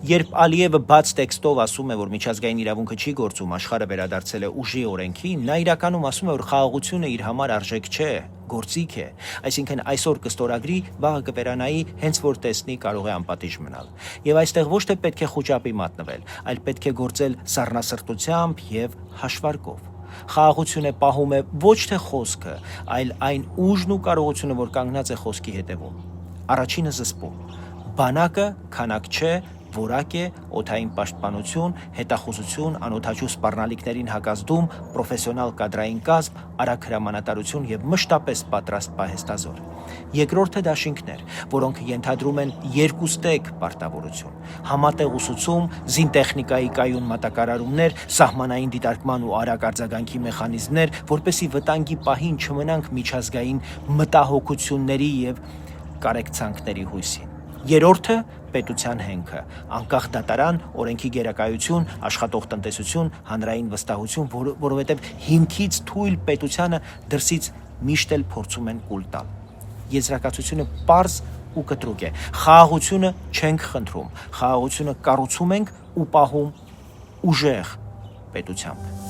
Երբ Ալիևը բաց տեքստով ասում է, որ միջազգային իրավունքը չի գործում, աշխարհը վերադարձել է ուժի օրենքին, նա իրականում ասում է, որ խաղաղությունը իր համար արժեք չէ, գործիք է, այսինքն այսօր կստորագրի, վաղը կվերանայի, հենց որ տեսնի կարող է անպատիժ մնալ։ Եվ այստեղ ոչ թե պետք է խոճապի մատնվել, այլ պետք է գործել սառնասրտությամբ եւ հաշվարկով։ Խաղաղությունը պահում է ոչ թե խոսքը, այլ այն ուժն ու կարողությունը, որ կանգնած է խոսքի հետևում։ Առաջինը զսպում։ Բանակը քանակ չէ, որակ է, օդային պաշտպանություն, հետախուզություն, անօդաչու սպառնալիքներին հակազդում, պրոֆեսիոնալ կադրային կազմ, արագ հրամանատարություն եւ մշտապես պատրաստ պահեստազոր։ Երկրորդը դաշինքներ, որոնք ենթադրում են երկուստեք պարտավորություն, համատեղ ուսուցում, զինտեխնիկայի կայուն մատակարարումներ, սահմանային դիտարկման ու արագ արձագանքի մեխանիզմներ, որպեսզի վտանգի պահին չմնանք միջազգային մտահոգությունների եւ կարեկցանքների հույսին։ Երրորդը պետության հենքը, անկախ դատարան, օրենքի գերակայություն, աշխատող տնտեսություն, հանրային վստահություն, որովհետև հիմքից թույլ պետությանը դրսից միշտ էլ փորձում են կուլ տալ։ Եզրակացությունը պարզ ու կտրուկ է։ Խաղաղությունը չենք խնդրում, խաղաղությունը կառուցում ենք ու պահում ուժեղ պետությամբ։